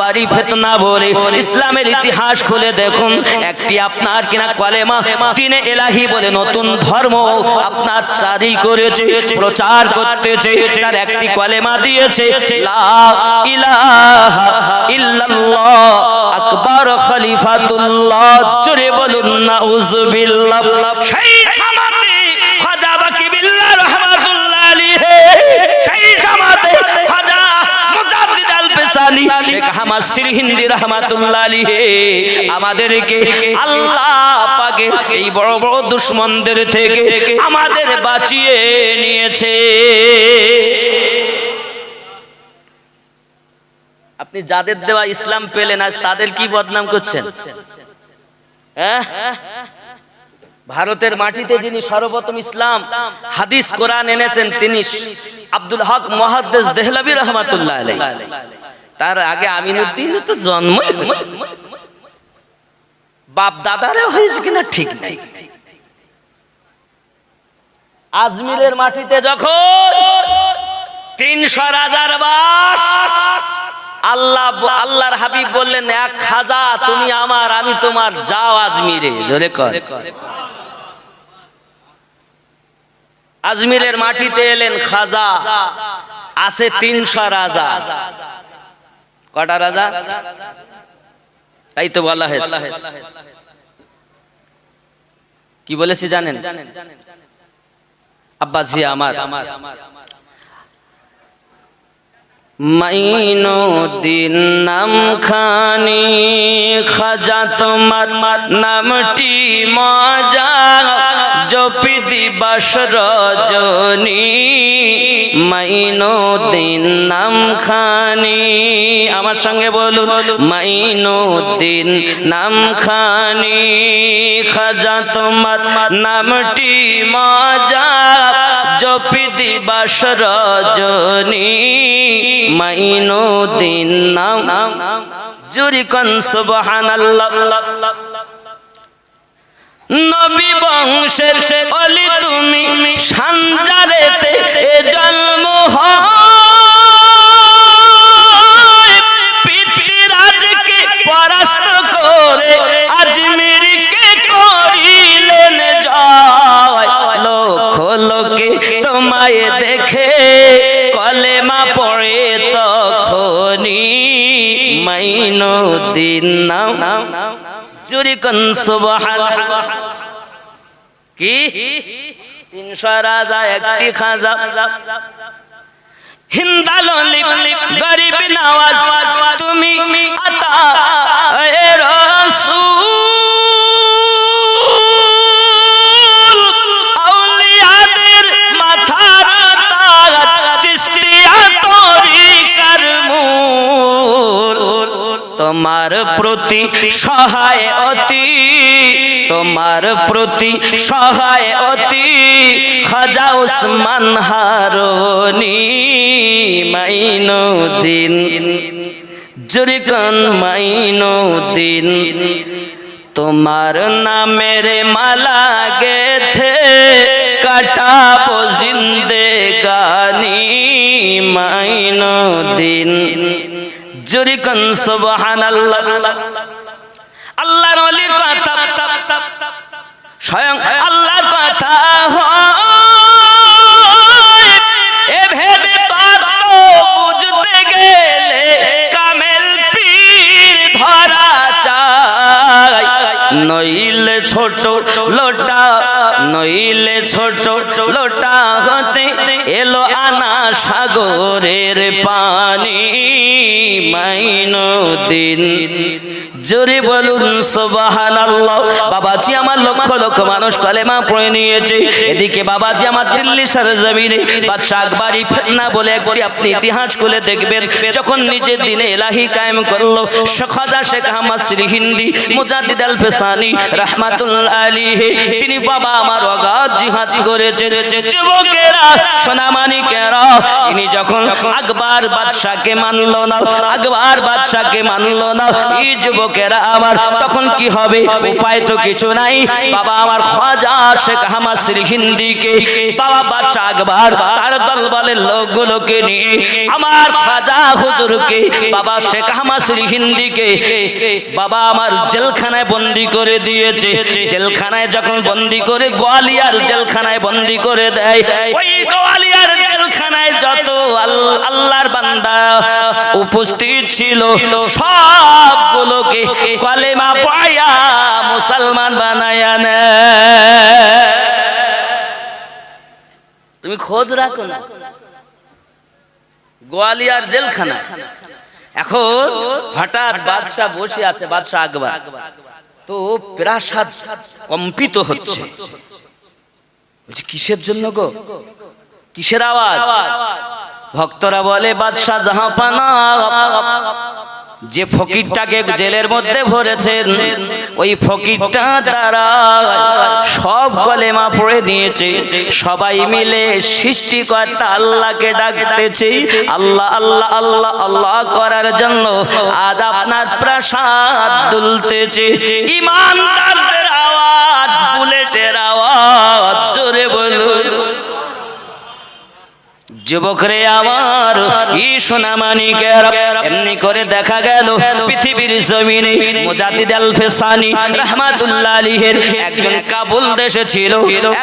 আকবরী ফিতনা বলে ইসলামের ইতিহাস খুলে দেখুন, একটি আপনার কিনা কালেমা দ্বীনে ইলাহি বলে নতুন ধর্ম আপনার জারি করেছে, প্রচার করতেছে, তার একটি কালেমা দিয়েছে লা ইলাহা ইল্লাল্লাহ আকবর খলিফাতুল্লাহ। জোরে বলুন নাউযুবিল্লাহ। সেই জামাতে খাজা বাকি বিল্লাহ রহমাতুল্লাহ আলাইহি, সেই জামাতে খাজা মুজাদ্দিদ আল পেশানি শেখ আহমদ সিরহিন্দি রহমাতুল্লাহ আলাইহি আমাদেরকে আল্লাহ পাকের এই বড় বড় দুশমনদের থেকে আমাদের বাঁচিয়ে নিয়েছে। আপনি যাদের দেওয়া ইসলাম পেলেন আজ তাদের কি বদনাম করছেন? ভারতের মাটিতে যিনি সর্বপ্রথম ইসলাম হাদিস কোরআন এনেছেন তিনি আব্দুল হক মুহাদ্দিস দেহলভী রহমাতুল্লাহ আলাইহি। তার আগে আমিনুদ্দিন তো জন্ম, বাপ দাদারে হয়েছে কিনা ঠিক নাই। আজমিরের মাটিতে যখন 300 রাজার বাস, আল্লাহর হাবিব বললেন এক খাজা তুমি আমার আমি তোমার, যাও আজমিরে। জোরে কর। আজমিরের মাটিতে এলেন খাজা, আছে 300 রাজা। কটা রাজা? তাই তো বলা হয়েছে। কি বলেছি জানেন আব্বাজি আমার? মাইনুদ্দিন নাম খানি খাজা তোমার নামটি মজা, জপি দিবস রজনী মাইনুদ্দিন নাম খানি। আমার সঙ্গে বলুন মাইনুদ্দিন নাম খানি খাজা তোমার নামটি মজা, জপি দিবস রজনী মাইনুদ্দিন নাম। জোরে কোন সুবহানাল্লাহ। নবী বংশের ওলি তুমি, সানজারেতে জন্ম হয়, পৃথ্বীরাজকে পরাস্ত করে আজমিরকে করিলেন জয়। লক্ষ লোকে তোমায় দেখে কলেমা পড়ে তখনই মাইনুদ্দিন নাম। জোরে কোন সুবহানাল্লাহ। কি 300 রাজা একটি খাজা, হিন্দালি গরিব নওয়াজ তুমি আতা এ রাসূল, আউলিয়াদের মাথার তাজ, চিশতিয়া তরিকার মূল। তোমার প্রতি সহায় অতি, তোমার প্রতি সহায় অতি খাজা উসমান হারুনি মাইনুদ্দিন। জোরে কোন মাইনুদ্দিন। তোমার নামের মালা গেথে কাটাবো জিন্দেগানি মাইনুদ্দিন। জোরে কোন সুবহানাল্লাহ। আল্লাহর ওলির কথা স্বয়ং আল্লাহর কথা হয়, এ ভেদে তত্ত্ব বুঝতে গেলে কামেল পীর ধরা চাই। নইলে ছোট লোটা, নইলে ছোট লোটা হতে এলো আনা সাগরের পানি মাইনুদ্দিন। জোরে বলুন সুবহানাল্লাহ। বাবাজি আমার লক্ষ লক্ষ মানুষ কালেমা পড়ে নিয়েছে। এদিকে বাবাজি আমার দিল্লি সরজমিনে বাদশা আকবরী ফিতনা বলে একবার আপনি ইতিহাস খুলে দেখবেন, যখন নিজের দিনে ইলাহি কায়েম করলো খাজা শেখ আহমদ সিরহিন্দি মুজাদ্দিদ আল পেশানি রাহমাতুল্লাহ আলাইহি, তিনি বাবা আমার অগাধ জিহাদ করেছেন। যুবকেরা সোনামানিকেরা, তিনি যখন আকবর বাদশাকে মানলো না, আকবর বাদশাকে মানলো না, এই যুবক যুবকেরা আমার, তখন কি হবে? উপায় তো কিছু নাই। বাবা আমার খাজা শেখ আহমদ সিরহিন্দিকে বাবা বাদশাহ আকবর তার দলবলের লোকগুলোকে নিয়ে আমার খাজা হুজুরকে বাবা শেখ আহমদ সিরহিন্দিকে বাবা আমার জেলখানায় বন্দী করে দিয়েছে। জেলখানায় যখন বন্দী করে গোয়ালিয়ার জেলখানায় বন্দী করে দেয়, ওই গোয়ালিয়ার জেলখানায় যত আল্লাহর বান্দা উপস্থিত ছিল সবগুলোকে কালেমা পড়ায়া মুসলমান বানায়া নেয়। তুমি খোঁজ রাখো না, গোয়ালিয়ার জেলখানা। এখন হঠাৎ বাদশাহ বসে আছে, বাদশাহ আকবর, তো প্রাসাদ কম্পিত হচ্ছে। কিসের জন্য গো? কিসের আওয়াজ? ভক্তরা বলে বাদশাহ জাহাপানা যে ফকিরটাকে জেলের মধ্যে ভরেছেন, ওই ফকিরটা দ্বারা সব কলেমা পড়ে নিয়েছে। সবাই মিলে সৃষ্টিকর্তা আল্লাহকে ডাকতেছে, আল্লাহ আল্লাহ আল্লাহ আল্লাহ করার জন্য আজ আপনার প্রাসাদ দুলতেছে। ইমানদারদের আওয়াজ, বুলেটের আওয়াজ, জোরে বলুন। যুবকরে আমার, ই সোনামানিকেরা, এমনি করে দেখা গেল পৃথিবীর জমিনে মুজাদ্দিদ আল ফিসানি রাহমাতুল্লাহ আলাইহির একজন কাবুল দেশে ছিল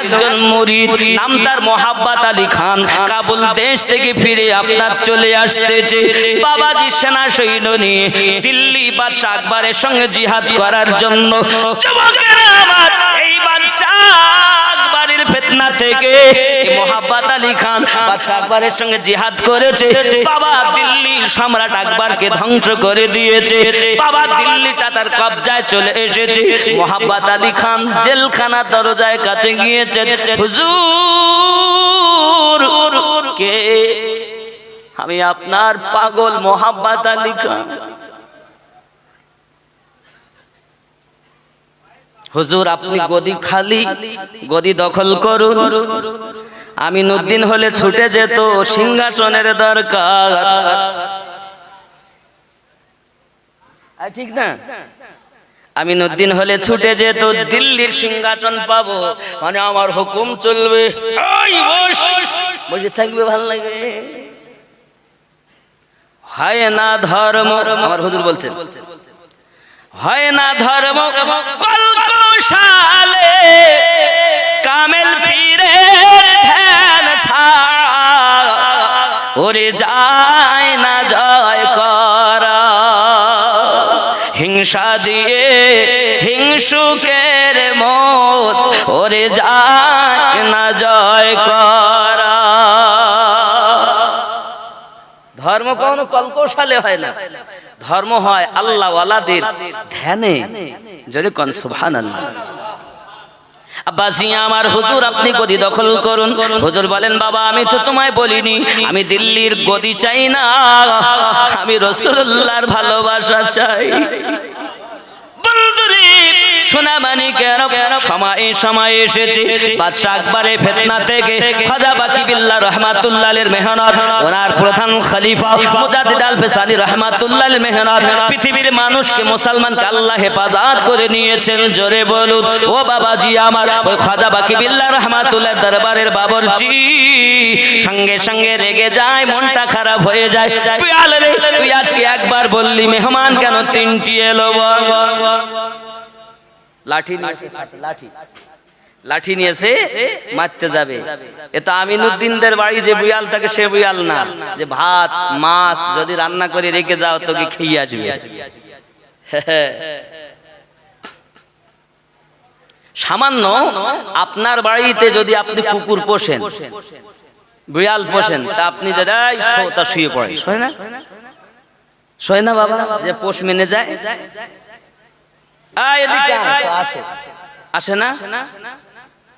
একজন মুরিদ, নাম তার মোহাব্বত আলী খান। কাবুল দেশ থেকে ফিরে আপনার চলে আসতেছে বাবাজি সেনা সৈন্য নিয়ে দিল্লি বাদশাহ আকবরের সঙ্গে জিহাদ করার জন্য। যুবকেরা আমার, এই বাদশাহ আকবরের ফিতনা থেকে মোহাব্বত আলী খান বাদশাহ আকবরের সঙ্গে জিহাদ করেছে। বাবা দিল্লির সম্রাট আকবরকে ধ্বংস করে দিয়েছে। বাবা দিল্লিটা তার কবজায় চলে এসেছে। মোহাব্বত আলী খান জেলখানা দরজায় কাছে গিয়েছে, হুজুর কে? আমি আপনার পাগল মোহাব্বত আলী খান। হুজুর আপনি গদি খালি, গদি দখল করুন। আমিনউদ্দিন হলে ছুটে যেত, সিংহাসনের দরকার। ঠিক না? আমিনউদ্দিন হলে ছুটে যেত, দিল্লির সিংহাসন পাবো মানে আমার হুকুম চলবে। বসে থাকবে, ভাল লাগে। হয় না ধর্ম, আমার হুজুর বলছেন, হয় না ধর্ম কলকৌশলে, কামেল পীরের ধ্যান ছাড়া ওরে যায় না জয় করা। হিংসা দিয়ে হিংসুকের মত ওরে যায় না জয় করা। ধর্ম কখনো কলকৌশলে হয় না, ধর্ম হয় আল্লাহ ওয়ালাদের ধ্যানে। যদি কোন সুবহানাল্লাহ। আব্বাজি আমার, হুজুর আপনি গদি দখল করুন। হুজুর বলেন, বাবা আমি তো তোমায় বলিনি আমি দিল্লির গদি চাই না, আমি রাসূলুল্লাহর ভালোবাসা চাই। সোনামানিকের সময় এসেছে বাদশাহ আকবরের ফিতনা থেকে খাজা বাকিবিল্লাহ রাহমাতুল্লাহ আলাইহির মেহনত, ওনার প্রধান খলিফা মুজাদ্দিদ আল ফিসানি রাহমাতুল্লাহ আলাইহির মেহনত, পৃথিবীর মানুষকে মুসলমানকে আল্লাহ হেফাজত করে নিয়েছেন। জোরে বলুন ও বাবাজি আমার। ওই খাজা বাকিবিল্লাহ রাহমাতুল্লাহ দরবারের বাবরচি সঙ্গে সঙ্গে রেগে যায়, মনটা খারাপ হয়ে যায়। তুই আজকে একবার বললি মেহমান কেন তিনটি এলো? লাঠি লাঠি নিয়েছে, মারতে যাবে। এটা আমিনউদ্দিনদের বাড়ি যে বুয়াল থাকে সে বুয়াল না, যে ভাত মাছ যদি রান্না করে রেখে যাও তোকে খেয়ে আসবে। সামান্য আপনার বাড়িতে যদি আপনি কুকুর পোষেন, বুয়াল পোষেন, তা আপনি যদি তা শুয়ে পড়ে, শোয় না? শোয় না বাবা? যে পোষ মেনে যায়, আসে না?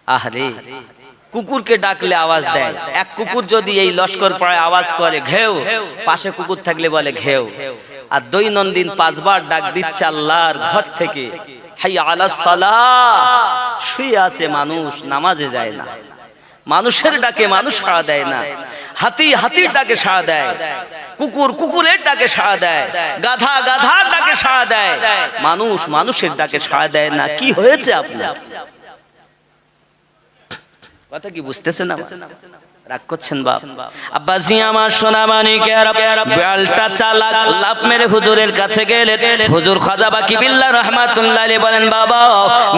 আরে কুকুরকে ডাকলে আওয়াজ দেয়। এক কুকুর যদি এই লস্কর পাড়ায় আওয়াজ করে ঘেউ, পাশে কুকুর থাকলে বলে ঘেউ। আর দৈনন্দিন 5 বার ডাক দিচ্ছে আল্লাহর ঘর থেকে, হাইয়া আলাস সালাহ। শুয়ে আছে মানুষ, নামাজে যায় না। মানুষের ডাকে মানুষ সাড়া দেয় না, হাতি হাতির ডাকে সাড়া দেয়, কুকুর কুকুরের ডাকে সাড়া দেয়, গাধা গাধার ডাকে সাড়া দেয়, মানুষ মানুষের ডাকে সাড়া দেয় না। কি হয়েছে আপনার? কথা কি বুঝতেছেন না? রাগ করছেন বাপ? আব্বাজি আমার সোনা মানিকের বিড়ালটা চালাক লাফ মেরে হুজুরের কাছে গেলেন। হুজুর খাজা বাকি বিল্লাহ রাহমাতুল্লাহ আলাইহি বলেন, বাবা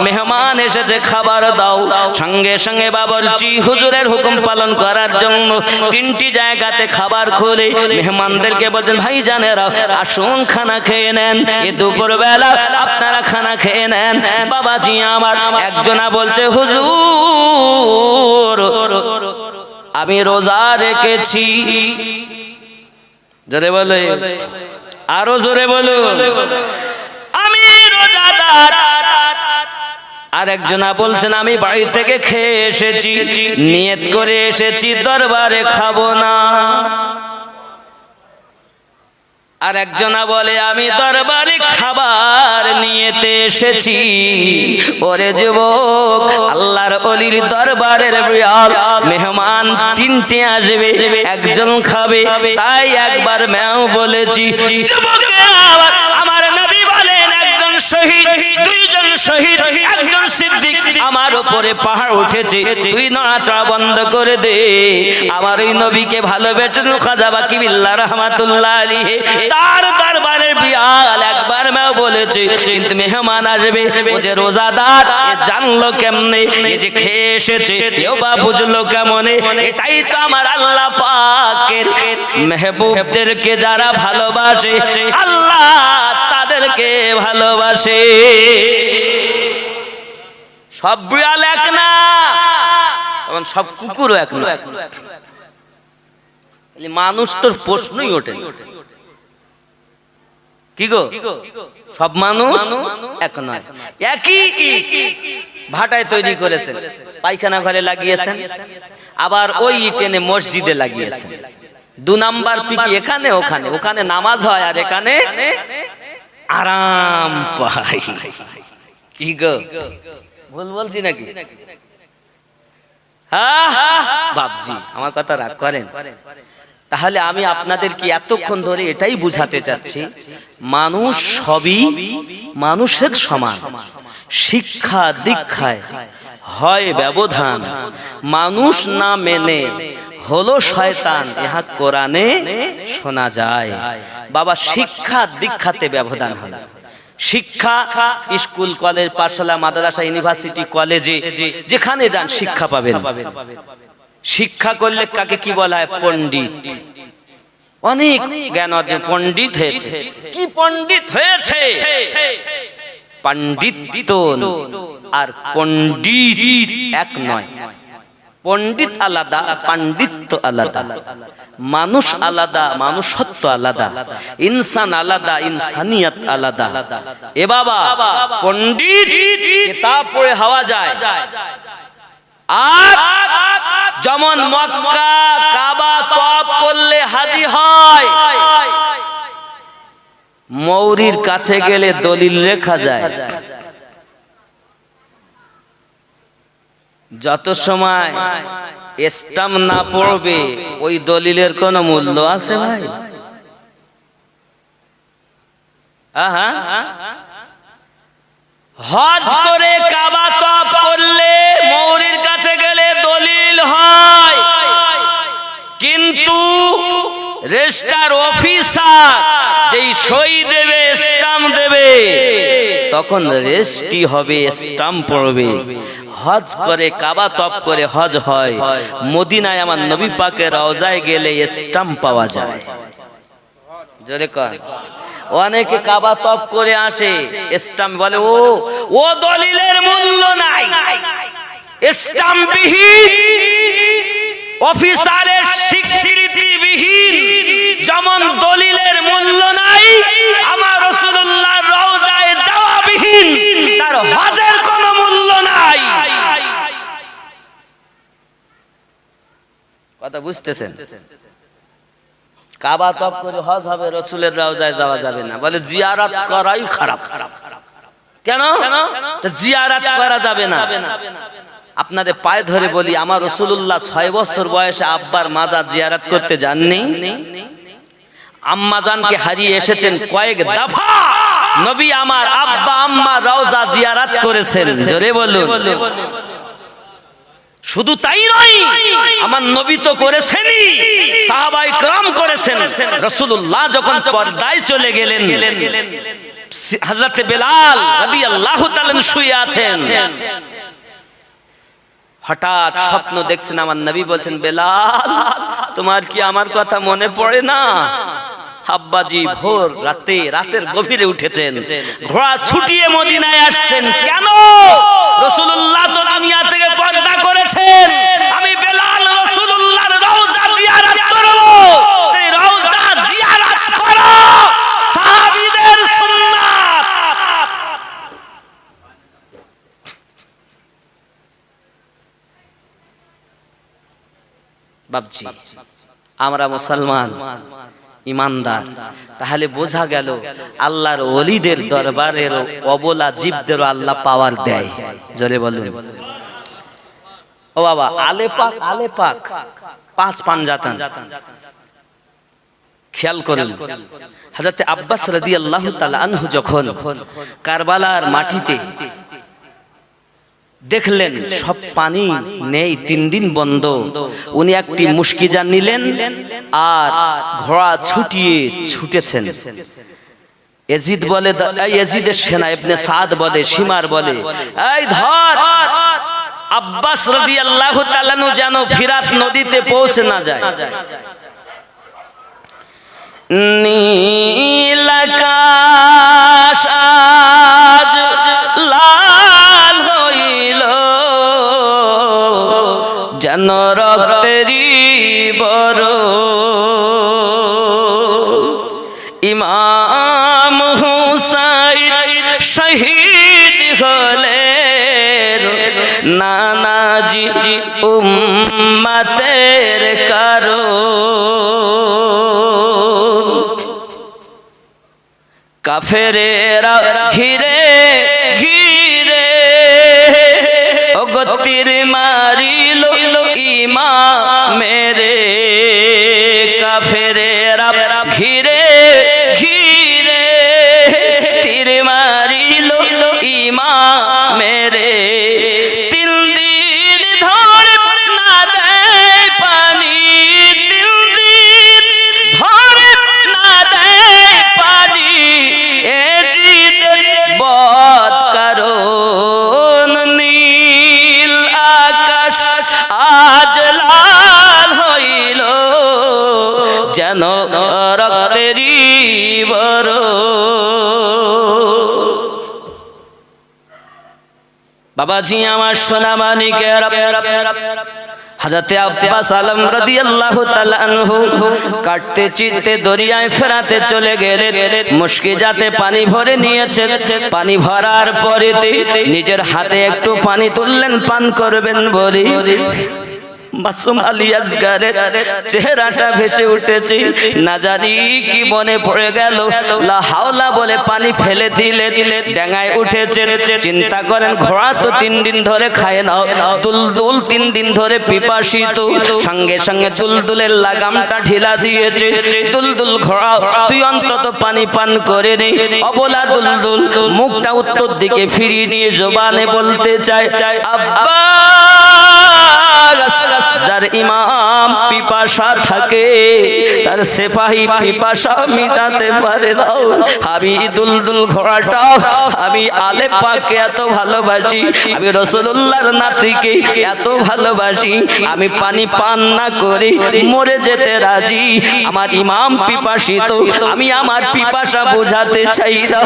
মেহমান এসেছে, খাবার দাও। সঙ্গে সঙ্গে বাবরচি হুজুরের হুকুম পালন করার জন্য তিনটি জায়গাতে খাবার খুলে মেহমানদেরকে বলছেন, ভাই জানেরা আসুন খানা খেয়ে নেন, এই দুপুর বেলা আপনারা খানা খেয়ে নেন। বাবাজি আমার একজনা বলছে, হুজুর আমি রোজা রেখেছি। জোরে বলে, আরো জোরে বলুন, আমি রোজাদার। আর একজনা বলছেন, আমি বাড়ি থেকে খেয়ে এসেছি, নিয়ত করে এসেছি দরবারে খাবো না। আর একজনা বলে, আমি দরবারে খাবার নিয়েতে এসেছি। ওরে যুবক, আল্লাহর ওলির দরবারের বিড়াল মেহমান তিনটে আসবে, একজন খাবে, তাই একবার ম্যাও বলেছি। যুবকেরা, আমার নবী বলেন, একজন শহীদ, দুইজন শহীদ, একজন সিদ্দিক আমার উপরে পাহাড় উঠেছে, তুই নড়াচড়া বন্ধ করে দে। আমার ওই নবীকে ভালোবেসেন খাজা বাকি বিল্লাহ রাহমাতুল্লাহ আলাইহি, তার দরবারের বিড়াল একবার ম্যাও বলেছে, কিন্তু মেহমান আসবে, ও যে রোজাদার, এ জানলো কেমনে, এ যে খেয়ে এসেছে, কেউ বা বুঝলো কেমনে? এটাই তো আমার আল্লাহ পাকের মেহবুবদেরকে যারা ভালোবাসে, আল্লাহ তাদেরকে ভালোবাসে। সব বিড়াল এক না, এবং সব কুকুরও এক না। মানুষ তোর প্রশ্নই ওঠে না। কি গো, সব মানুষ এক নয়। একই ইট ভাটায় তৈরি করেছেন, পায়খানা ঘরে লাগিয়েছেন, আবার ওই ইট এনে মসজিদে লাগিয়েছেন। দু নাম্বার পিকি এখানে ওখানে, ওখানে নামাজ হয় আর এখানে আরাম পাই। কি গো, ভুল বলছি নাকি? বাপজি আমার কথা রাগ করেন? তাহলে আমি আপনাদেরকে এতক্ষণ ধরে এটাই বুঝাতে চাচ্ছি, মানুষ সবই মানুষের সমান, শিক্ষা দীক্ষায় হয় ব্যবধান, মানুষ না মেনে হলো শয়তান, ইহা কোরআনে শোনা যায়। বাবা শিক্ষা দীক্ষাতে ব্যবধান হয়। শিক্ষা স্কুল কলেজ পাঠশালা মাদ্রাসা ইউনিভার্সিটি কলেজে যেখানে যান শিক্ষা পাবেন। শিক্ষা করলে কাকে কি বলা হয়? পণ্ডিত। অনেক জ্ঞান অর্জন, পণ্ডিত হয়েছে। কি পণ্ডিত হয়েছে? পণ্ডিত আর পণ্ডিত এক নয়। পণ্ডিত আলাদা, পাণ্ডিত্য আলাদা। মানুষ আলাদা, মানুষত্ব আলাদা। ইনসান আলাদা, ইনসানিয়ত আলাদা। এ বাবা, পণ্ডিত কিতাব পড়ে হওয়া যায়, আর যেমন মক্কা কাবা তওয়াফ করলে হাজী হয়, মৌরির কাছে গেলে দলিল রেখা যায়। যত সময় স্টাম্প না পড়বে ওই দলিলের কোনো মূল্য আছে ভাই? হজ করে কাবা তওয়াফ করলে মৌরির কাছে গেলে দলিল হয়, কিন্তু রেজিস্ট্রার অফিসার যেই সই দেবে, স্টাম্প দেবে, তখন রেজিস্ট্রি হবে, স্টাম্প পড়বে। হজ করে কাবা তওয়াফ করে হজ হয়, মদিনায় আমার নবী পাকের রওজায় গেলে স্টাম্প পাওয়া যায়। জোরে কর। অনেকে কাবা তওয়াফ করে আসে, স্টাম্প বলে ও দলিলের মূল্য নাই, স্টাম্প বিহীন, অফিসারের স্বীকৃতি বিহীন, যেমন দলিলের মূল্য নাই, আমার রাসূলুল্লাহর রওজায় যাওয়া বিহীন তার হজের কোনো মূল্য নাই। কথা বুঝতেছেন? কাবা তওয়াফ করে হজ হবে, রাসূলের রওজায় যাওয়া যাবে না। বলে জিয়ারত করাই খারাপ। কেন? জিয়ারত করা যাবে না। আপনাদের পায়ে ধরে বলি, আমার রাসূলুল্লাহ 6 বছর বয়সে আব্বার মাজার জিয়ারত করতে যাননি? আম্মাজানকে হারিয়ে এসেছেন কয়েক দফা। নবী আমার আব্বা আম্মা রওজা জিয়ারত করেছেন, জোরে বলুন। শুধু তাই নয়, আমার নবী তো করেছেনই, সাহাবায়ে کرام করেছেন। রাসূলুল্লাহ যখন পর্দায় চলে গেলেন, হযরত বেলাল রাদিয়াল্লাহু তাআলা শুয়ে আছেন। হঠাৎ স্বপ্ন দেখছেন, আমার নবী বলছেন, বেলাল তোমার কি আমার কথা মনে পড়ে না? আব্বাজি ভোর রাতের গভীরে উঠেছেন, ঘোড়া ছুটিয়ে মদিনায় আসছেন। কেন? রাসূলুল্লাহ তো দুনিয়া থেকে পর্দা করেছেন, আমি বেলাল রাসূলুল্লাহর রওজা জিয়ারত করব। এই রওজা জিয়ারত করো সাহাবীদের সুন্নাত। বাবজি, আমরা মুসলমান ইমানদার, তাহলে বোঝা গেল আল্লাহর ওলিদের দরবারের অবলা জীবদেরও আল্লাহ পাওয়ার দেয়, জোরে বলুন। ও বাবা, আলে পাক 5 পাঞ্জাতান খেয়াল করুন। হযরত আব্বাস রাদিয়াল্লাহু তাআলা আনহু যখন কারবালার মাটিতে দেখলেন সব পানি নেই, 3 দিন বন্ধ, উনি একটি মুশকিজা নিলেন আর ঘোড়া ছুটেছেন। ইয়াজিদ বলে, ইয়াজিদের সেনা ইবনে সাদ বলে, শিমার বলে, এই ধর। আব্বাস রাদিয়াল্লাহু তাআলা যেন ফিরাত নদীতে পৌঁছে না যায়। নীল আকাশ আজ লাল হইল, যেন রক্তেরই বরণ। ইমাম হুসাইন শহীদ হলেন, নানাজি উম্মতের কারণ। কাফেরেরা ঘিরে ঘিরে তীর মারিল ইমামেরে। কাফেরেরা ঘিরে ঘিরে তীর মারিল ইমামেরে। 3 দিন ধরে না দেয় পানি, 3 দিন ধরে না দেয় পানি, এজিদের বদ কারণ। নীল আকাশ আজ লাল হইল, যেন রক্তেরই বরণ। বাবাজি আমার সোনা মানিকের, হযরত আব্বাস আলম রাদিয়াল্লাহু তাআলা আনহু কাটতে চিরতে দরিয়ায় ফেরাতে চলে গেলেন। মুশকিজাতে পানি ভরে নিয়েছেন। পানি ভরার পরে নিজের হাতে একটু পানি তুললেন পান করবেন বলে। মাসুম আলী আসগারের চেহারাটা ভেসে উঠেছে, না জানি কি মনে পড়ে গেল। লা হাওলা বলে পানি ফেলে দিলেন, ডাঙায় উঠেছেন। চিন্তা করেন, ঘোড়া তো 3 দিন ধরে খায় না, দুলদুল 3 দিন ধরে পিপাসিত। সঙ্গে সঙ্গে দুলদুলের লাগামটা ঢিলা দিয়েছে। দুলদুল ঘোড়া, তুই অন্তত পানি পান করে নে। অবলা দুলদুল মুখটা উত্তর দিকে ফিরিয়ে নিয়ে জবানে বলতে চায়, আব্বা। যার ইমাম পিপাসা থাকে, তার সিপাহী পিপাসা মিটাতে পারে না। আমি দুলদুল ঘোড়াটা, আমি আলে পাককে এত ভালোবাসি, আমি রাসূলুল্লাহর নাতিকে এত ভালোবাসি, আমি পানি পান না করে মরে যেতে রাজি। আমার ইমাম পিপাসিত, আমি আমার পিপাসা বোঝাতে চাই না।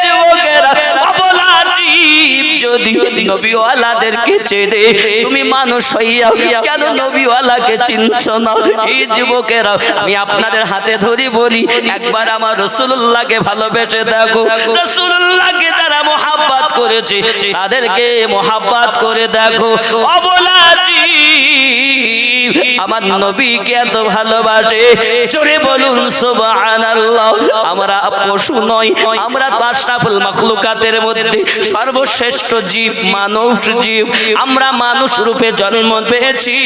যুবকেরা, অবলা জীব যদি নবীওয়ালাদেরকে চেনে, তুমি মানুষ হইয়া কেন নবীওয়ালাকে চিনছ না? এই যুবকেরা, আমি আপনাদের হাতে ধরি বলি, একবার আমার রাসূলুল্লাহকে ভালোবেসে দেখো। রাসূলুল্লাহকে যারা মোহাব্বত করেছে, তাদেরকে মোহাব্বত করে দেখো। অবলা জীব আমার নবীকে এত ভালোবাসে, জোরে বলুন সুবহানাল্লাহ। আমরা পশু নই, আমরা তো আশরাফুল মাখলুকাতের মধ্যে সর্বশ্রেষ্ঠ জীব, মানব জীব। আমরা মানুষ রূপে জন্ম পেয়েছি।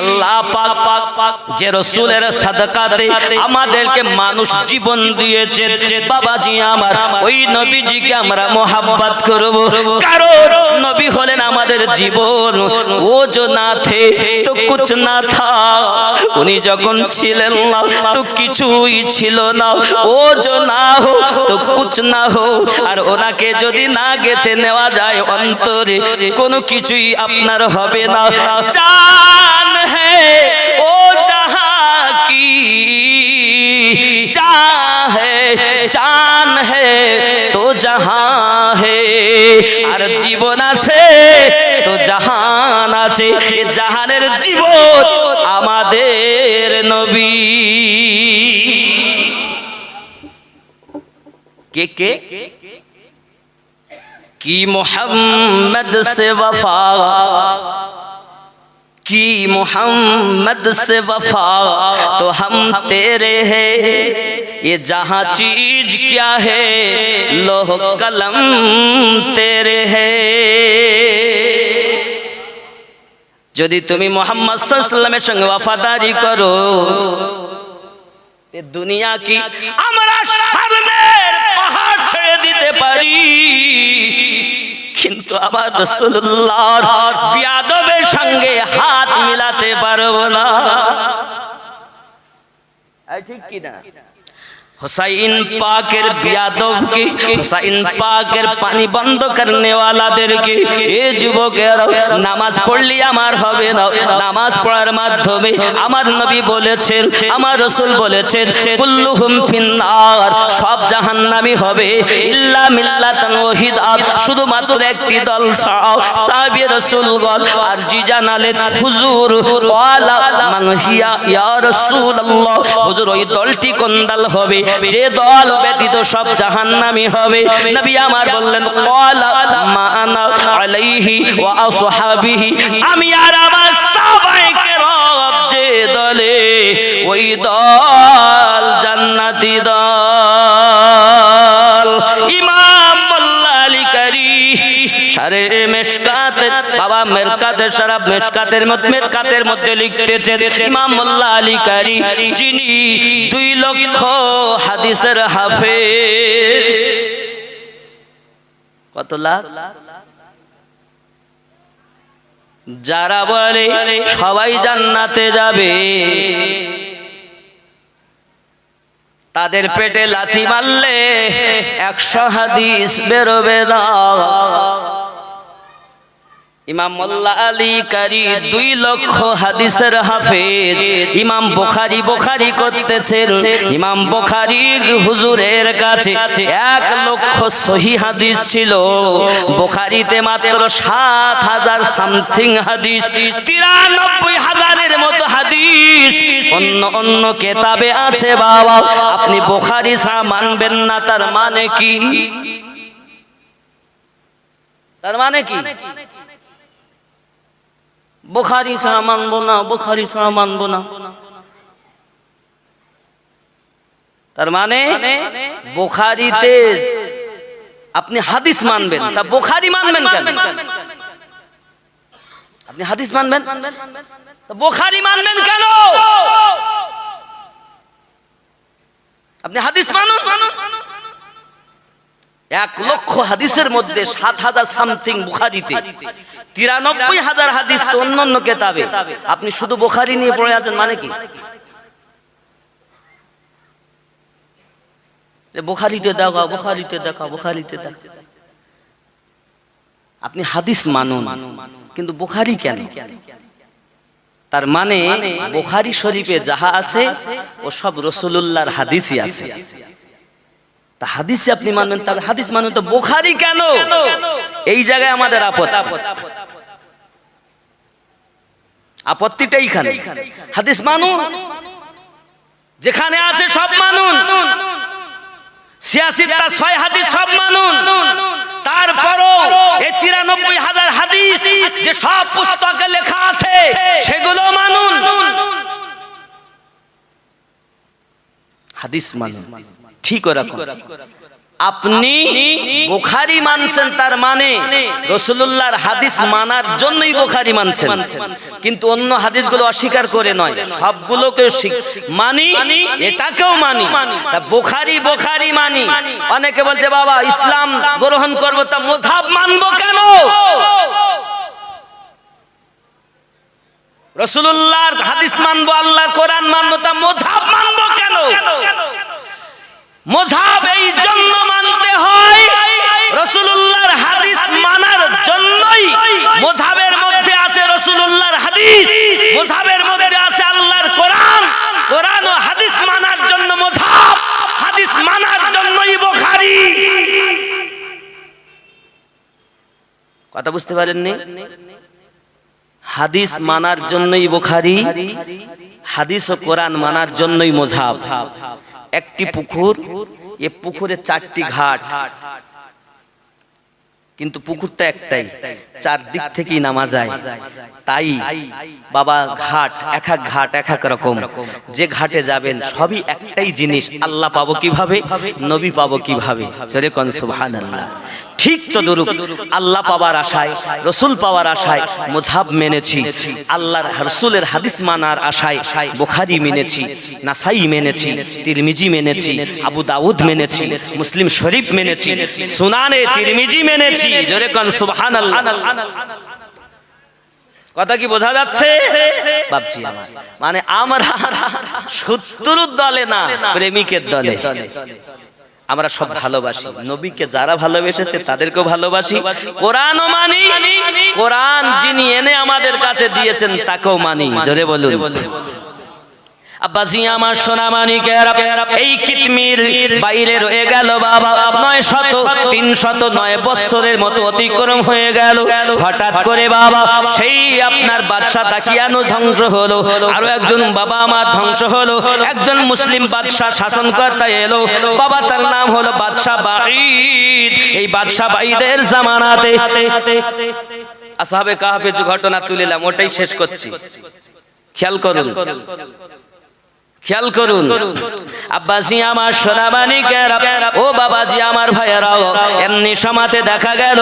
আল্লাহ পাক যে রাসূলের সাদাকাতে আমাদেরকে মানুষ জীবন দিয়েছেন, বাবাজি আমার ওই নবীজিকে আমরা মোহাব্বত করব, কারণ নবী হলেন আমাদের জীবন। ও जो না থে তো কুছ না থা, উনি যখন ছিলেন না তো কিছুই ছিল না। ও जो না হো তো কুছ না হো, আর ওনাকে যদি না গেঁথে নেওয়া যায় অন্তরে, কোনো কিছুই আপনার হবে না। জান হ্যায় ও জাহাঁ কি, জান হে তো জাহাঁ হে, আর জীবন আছে তো জাহান আছে। জাহানের জীবন আমাদের নবী। কে কে কি মোহাম্মদ से वफा, की मोहम्मद से वफा तो हम तेरे हैं, ये जहाँ चीज क्या है लोह कलम तेरे हैं। যদি তুমি মুহাম্মদ সাল্লাল্লাহু আলাইহি ওয়াসাল্লামের সঙ্গে ওয়াফাদারি করো, তে দুনিয়া কি আমরা সামনের পাহাড় ছেড়ে দিতে পারি, কিন্তু আবার রাসূলুল্লাহর বিয়াদবের সঙ্গে হাত মিলাতে পারবো না। ঠিক কি না? হুসাইন পাকের বিয়াদবকে, হুসাইন পাকের পানি বন্ধ করনে ওয়ালাদেরকে, এ যুবকেরা নামাজ পড়লে আমার হবে না। নামাজ পড়ার মাধ্যমে আমার নবী বলেছেন, আমার রাসূল বলেছেন, কুল্লুহুম ফিন্নার, সব জাহান্নামী হবে, ইল্লা মিল্লাতান ওয়াহিদা, শুধুমাত্র একটি দল ছাড়া। সাহাবী রাসূলগণ আর জি জানালেন, হুজুর ওয়ালা মান হিয়া ইয়া রাসূলুল্লাহ, হুজুর ওই দলটি কোন দল হবে যে দল ব্যতীত সব জাহান্নামী হবে? নবী আমার বললেন, ক্বালা মা আনা আলাইহি ওয়া আসহাবিহি, আমি আর আমার সাহাবায়ে কেরাম যে দলে, ওই দল জান্নাতি দল। ইমাম মোল্লা আলী কারি সারে মেশকাতের, বাবা মেরকাতের শরাব মেশকাতের মধ্যে লিখতেছেন, ইমাম মোল্লা আলী কারি যিনি 2 লক্ষ হাদিসের হাফেজ। কত লাখ? যারা বলে সবাই জান্নাতে যাবে, তাদের পেটে লাথি মারলে 100 হাদিস বেরোবে না। ইমাম মোল্লা আলী কারি 2 লক্ষ হাদিসের হাফেজ। ইমাম বুখারী করতেছেন, ইমাম বুখারীর হুজুরের কাছে 1 লক্ষ সহিহ হাদিস ছিল। বুখারীতে মাত্র 7000 সামথিং হাদিস, 93,000-এর মতো হাদিস অন্য কিতাবে আছে। বাবা আপনি বুখারী ছাড়া মানবেন না, তার মানে কি? তার মানে কি? বুখারী ছাড়া মানবো না, বুখারী ছাড়া মানবো না, তার মানে বুখারীতে আপনি হাদিস মানবেন, তা বুখারী মানবেন কেন? আপনি হাদিস মানবেন, তা বুখারী মানবেন কেন? আপনি হাদিস মানুন। 1 লক্ষ হাদিসের মধ্যে 7000 সামথিং বুখারীতে, 93,000 হাদিস তো অন্য কিতাবে। আপনি শুধু বুখারী নিয়ে পড়ে আছেন, মানে কি? বুখারীতে দেখা, বুখারীতে দেখা, বুখারীতে দেখা। আপনি হাদিস মানুন, কিন্তু বুখারী কেন? তার মানে বুখারী শরীফে যাহা আছে ও সব রাসূলুল্লাহর হাদিসই আছে। তা হাদিসে আপনি মানবেন, তবে হাদিস মানুন, তো বুখারী কেন? এই জায়গায় আমাদের আপত্তিটা এইখানে। হাদিস মানুন, যেখানে আছে সব মানুন। 86টা 6 হাদিস সব মানুন, তারপরও এই 93,000 হাদিস যে সব পুস্তকে লেখা আছে সেগুলো মানুন। হাদিস মানুন, ঠিক রাখুন। আপনি বুখারী মানছেন, তার মানে রাসূলুল্লাহর হাদিস মানার জন্যই বুখারী মানছেন, কিন্তু অন্য হাদিসগুলো অস্বীকার করে নয়, সবগুলোকে মানি, এটাকেও মানি। তা বুখারী বুখারী মানি। অনেকে বলছে বাবা ইসলাম গ্রহণ করব, তা মাযহাব মানবো কেন? রাসূলুল্লাহর হাদিস মানবো, আল্লাহর কোরআন মানবো, তা মাযহাব মানবো কেন? মাযহাব এই জন্য মানতে হয়, রাসূলুল্লাহর হাদিস মানার জন্যই। মাযহাবের মধ্যে আছে রাসূলুল্লাহর হাদিস, মাযহাবের মধ্যে আছে আল্লাহর কোরআন। কোরআন ও হাদিস মানার জন্য মাযহাব, হাদিস মানার জন্যই বুখারী। কথা বুঝতে পারেননি? হাদিস মানার জন্যই বুখারী, হাদিস ও কোরআন মানার জন্যই মাযহাব। একটি পুকুর, এ পুকুরে 4টি ঘাট, কিন্তু পুকুরটা একটাই, চারদিক থেকেই নামা যায়। তাই বাবা ঘাট এক এক ঘাট এক এক রকম, যে ঘাটে যাবেন সবই একটাই জিনিস, আল্লাহ পাবো কিভাবে, নবী পাবো কিভাবে। জোরে কোন সুবহানাল্লাহ। ঠিক তো দরুদ, আল্লাহ পাওয়ার আশায়, রসুল পাওয়ার আশায় মাযহাব মেনেছি, আল্লাহর রসুলের হাদিস মানার আশায় বুখারী মেনেছি, নাসাই মেনেছি, তিরমিজি মেনেছি, আবু দাউদ মেনেছি, মুসলিম শরীফ মেনেছি, সুনানে তিরমিজি মেনেছি। জোরে কোন সুবহানাল্লাহ। কথা কি বোঝা যাচ্ছে বাপজি আমার? মানে আমরা শত্রুর দলে না, প্রেমিকের দলে। আমরা সব ভালোবাসি, নবীকে যারা ভালোবেসেছে তাদেরকেও ভালোবাসি, কোরআনও মানি, কোরআন যিনি এনে আমাদের কাছে দিয়েছেন তাকেও মানি। জোরে বলুন। আব্বাজি আমার সোনা মানিকেরা, এই কিতমির বাইরে রয়ে গেল বাবা 309 বছরের মতো অতিক্রম হয়ে গেল। হঠাৎ করে বাবা সেই আপনার বাদশা তাকিয়ানো ধ্বংস হলো, আরো একজন বাবা আমার ধ্বংস হলো, একজন মুসলিম বাদশা শাসনকর্তা এলো বাবা, তার নাম হলো বাদশা বাঈদ। এই বাদশা বাঈদের জামানাতে আসহাবে কাহফের যে ঘটনা তুলিলাম ওটাই শেষ করছি, খেয়াল করুন, খেয়াল করুন। আব্বাজি আমার সোনামানিকেরা, ও বাবাজি আমার ভাইয়েরাও, এমনি সমাজে দেখা গেল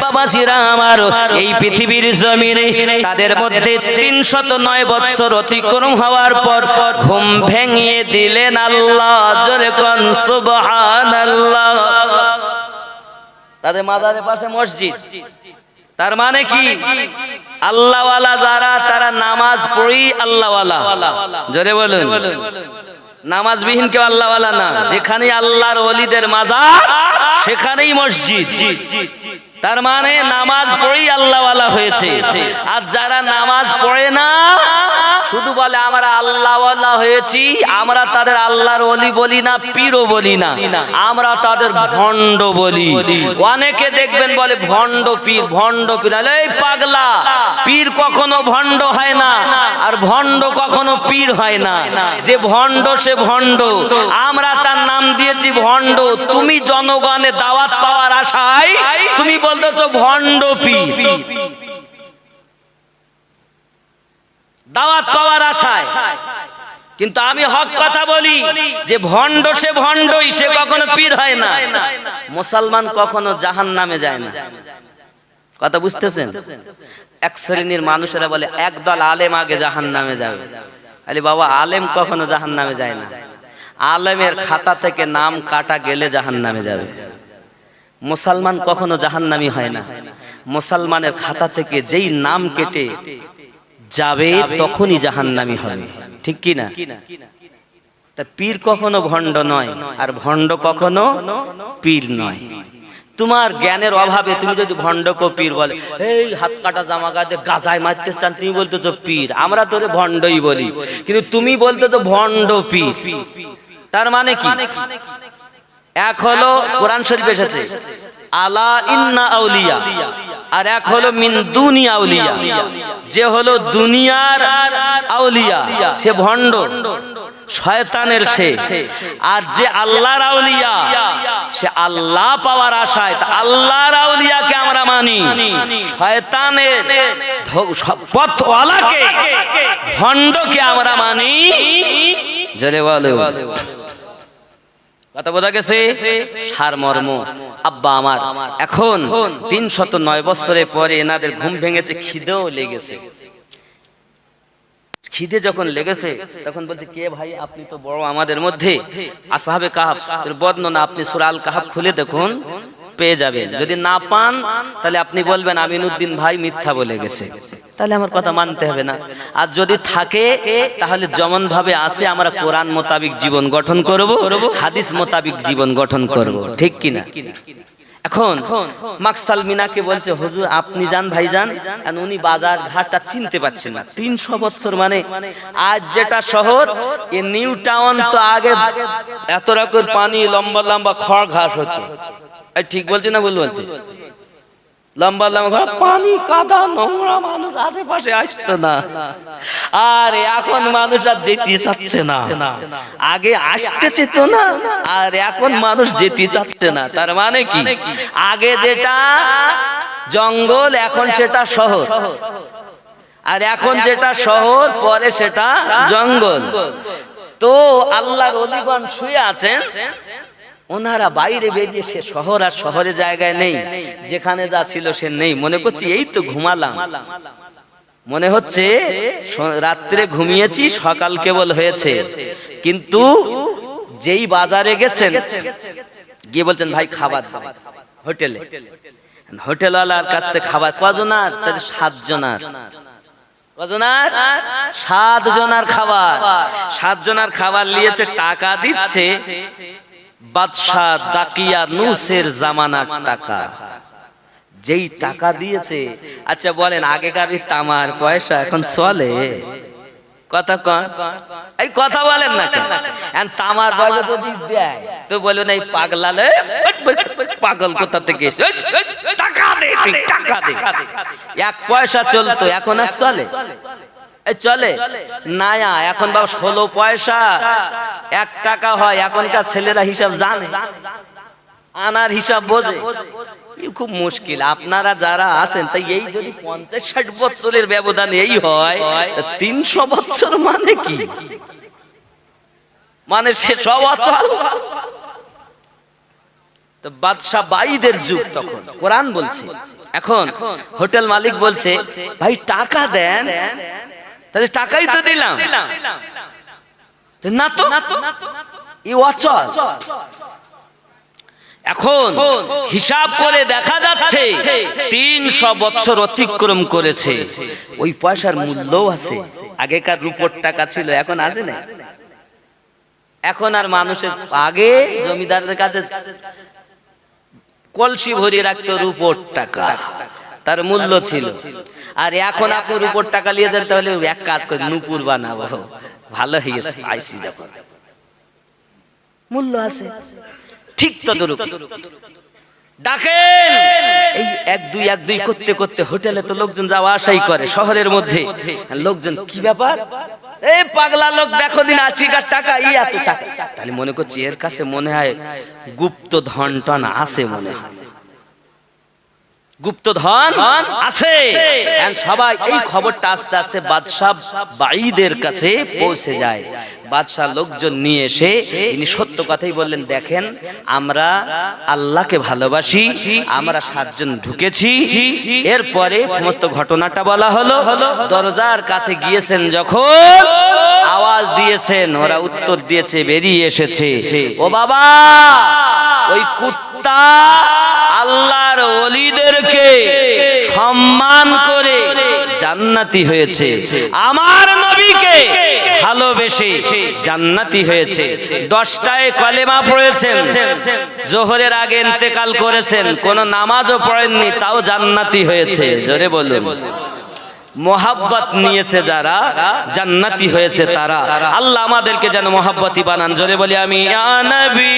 বাবাজিরা আমার এই পৃথিবীর জমিনে তাদের মধ্যে 309 বছর অতিক্রম হওয়ার পর ঘুম ভেঙিয়ে দিলেন আল্লাহ। জোরে কোন সুবহানাল্লাহ। তাদের মাজারের পাশে মসজিদ, তার মানে কি আল্লাহওয়ালা যারা তারা নামাজ পড়ি আল্লাহওয়ালা। জোরে বলুন। নামাজবিহীন কেউ আল্লাহওয়ালা না। যেখানে আল্লাহর ওলিদের মাজার সেখানেই মসজিদ। তার মানে নামাজ পড়ি আল্লাহওয়ালা হয়েছে। আর যারা নামাজ পড়ে না, শুধু বলে আমরা আল্লাহওয়ালা হয়েছি, আমরা তাদের আল্লাহর ওলি বলি না, পীরও বলি না, আমরা তাদের ভণ্ড বলি। অনেকে দেখবেন বলে ভণ্ড পীর, ভণ্ড পীর। এই পাগলা, পীর কখনো ভণ্ড হয় না, আর ভণ্ড কখনো পীর হয় না। যে ভণ্ড সে ভণ্ড, আমরা তার নাম দিয়েছি ভণ্ড। তুমি জনগণে দাওয়াত পাওয়ার আশায় তুমি বলতেছো ভণ্ড পীর, দাওয়াত পাওয়ার আশায়। কিন্তু আমি হক কথা বলি যে ভণ্ড সে ভণ্ডই, সে কখনো পীর হয় না। মুসলমান কখনো জাহান্নামে যায় না। কথা বুঝতেছেন? এক শ্রেণীর মানুষেরা বলে একদল আলেম আগে জাহান্নামে যাবে। আরে বাবা, আলেম কখনো জাহান্নামে যায় না। আলেমের খাতা থেকে নাম কাটা গেলে জাহান্নামে যাবে। মুসলমান কখনো জাহান্নামী হয় না। মুসলমানের খাতা থেকে যেই নাম কেটে যাবে তখনই জাহান্নামী হবে। ঠিক কি না? তা পীর কখনো ভণ্ড নয়, আর ভণ্ড কখনো পীর নয়। তোমার জ্ঞানের অভাবে তুমি যদি ভণ্ড কো পীর বলে, এই হাত কাটা জামা গায়ে গাজায় মারতে চান, তুমি বলতেছো পীর, আমরা তোরে ভণ্ডই বলি, কিন্তু তুমি বলতেছো ভণ্ড পীর। তার মানে কি? এক হলো কোরআন শরীফ এসেছে আলা ইন্না আউলিয়া, আর এক হলো মিন দুনি আউলিয়া। যে হলো দুনিয়ার আউলিয়া সে ভণ্ড, শয়তানের সে। আর যে আল্লাহর আউলিয়া সে আল্লাহ পাওয়ার আশায়, আল্লাহর আউলিয়াকে আমরা মানি, শয়তানের পথওয়ালাকে ভণ্ডকে আমরা মানি। জোরে বলো, কথা বোঝা গেছে? সারমর্ম। আব্বা আমার এখন 309 বছরের পরে এনাদের ঘুম ভেঙেছে, খিদেও লেগেছে। খিদে যখন লেগেছে তখন বলছে, কে ভাই আপনি তো বড় আমাদের মধ্যে, আসহাবে কাহাফ এর বর্ণনা আপনি সূরা আল কাহাফ খুলে দেখুন, পেয়ে যাবেন। যদি না পান তাহলে আপনি বলবেন আমিনউদ্দিন ভাই মিথ্যা বলে গেছে, তাহলে আমার কথা মানতে হবে না। আর যদি থাকে তাহলে যেমন ভাবে আছে আমরা কোরআন মোতাবিক জীবন গঠন করব, হাদিস মোতাবিক জীবন গঠন করব, ঠিক কিনা? এখন মাকসাল মিনাকে বলছে, হুজুর আপনি যান ভাইজান, আর উনি বাজার ঘাটটা চিনতে পারছেন না। 300 বছর মানে আজ যেটা শহর, এ নিউ টাউন তো আগে এত রকম পানি, লম্বা লম্বা খড় ঘাস হতো, ঠিক বলছে না? বলতে লম্বা লম্বা পানি, কাদা, নোংরা, মানুষ আশেপাশে আসতো না। আর এখন মানুষ আর যেতে চাচ্ছে না, আগে আসতে চেত না, আর এখন মানুষ যেতে চাচ্ছে না। তার মানে কি, আগে যেটা জঙ্গল এখন সেটা শহর, আর এখন যেটা শহর পরে সেটা জঙ্গল। তো আল্লাহর ওলিগণ শুয়ে আছেন, ওনারা বাইরে বেরিয়ে, সে শহর আর শহরে জায়গায় নেই, যেখানে যা ছিল সে নেই। মনে করছি এই তো ঘুমালাম, মনে হচ্ছে রাত্রে ঘুমিয়েছি, সকাল কেবল হয়েছে। কিন্তু যেই বাজারে গেছেন, গিয়ে বলছেন ভাই খাবার হোটেলে, হোটেলওয়ালার কাছ থেকে খাবার কজনার? 7 জনার। কজনার? 7 জনার খাবার। 7 জনার খাবার নিয়েছে, টাকা দিচ্ছে বাদশাহ দাকিয়া নুসের জামানার টাকা, যেই টাকা দিয়েছে। আচ্ছা বলেন, আগেকার তামার পয়সা এখন চলে? কথা কন, এই কথা বলেন না কেন? তামার পয়সা যদি দেয় তো বলবেন এই পাগলালে, পাগল কোথা থেকে এসে, টাকা দে, টাকা দে। 1 পয়সা চলতো, এখন আর চলে? চলে না। এখন বাবা 16 পয়সা 1 টাকা হয়। এখনকার ছেলেরা হিসাব জানে, আনার হিসাব বোঝে, খুব মুশকিল। আপনারা যারা আছেন, তাই এই যদি 50-60 বছরের ব্যবধান এই হয়, 300 বছর মানে কি? মানে সে সব অচল। তো বাদশাহ বাইদের যুগ তখন, কোরআন বলছে। এখন হোটেল মালিক বলছে, ভাই টাকা দেন, তাহলে টাকাই তো দিলাম না, তো এই অচল। এখন হিসাব করে দেখা যাচ্ছে 300 বছর অতিক্রম করেছে, ওই পয়সার মূল্যও আছে। আগেকার রূপোর টাকা ছিল, এখন আছে না? এখন আর মানুষের, আগে জমিদারদের কাছে কলসি ভরিয়ে রাখতো রূপোর টাকা, তার মূল্য ছিল। আর এখন আপনি রূপোর টাকা নিয়ে যান, তাহলে এক কাজ করে নূপুর বানাবো, ভালো হয়েছে, আইসি যখন মূল্য আছে। ঠিক তদরূপ ডাকেন, এই 1-2 করতে করতে হোটেলে তো লোকজন যাওয়া আসাই করে শহরের মধ্যে। লোকজন, কি ব্যাপার, এই পাগলা লোক দেখো দিন 80 টাকা, এত টাকা। তাহলে মনে করছি এর কাছে মনে হয় গুপ্ত ধন টন আছে, মনে হয় গুপ্তধন আছে। সবাই এই খবরটা আস্তে আস্তে বাদশাহ বাইদের কাছে পৌঁছে যায়। বাদশাহ লোকজন নিয়ে এসে ইনি সত্য কথাই বললেন, দেখেন আমরা আল্লাহকে ভালোবাসি, আমরা 7 জন ঢুকেছি। এরপরে সমস্ত ঘটনাটা বলা হলো। দরজার কাছে গিয়েছেন যখন, আওয়াজ দিয়েছেন, ওরা উত্তর দিয়েছে, বেরিয়ে এসেছে। ও বাবা, ওই কুত্তা আল্লাহর ওলিদেরকে সম্মান করে জান্নাতি হয়েছে, আমার নবীকে ভালোবেসে জান্নাতি হয়েছে। 10টায় কলেমা পড়েছেন, জোহরের আগে ইন্তেকাল করেছেন, কোন নামাজও পড়েননি, তাও জান্নাতি হয়েছে। জোরে বলুন। মোহাব্বত নিয়েছে যারা, জান্নাতি হয়েছে তারা। আল্লাহ আমাদেরকে যেন মোহাব্বতি বানান। জোরে বলি আমি। ইয়া নবী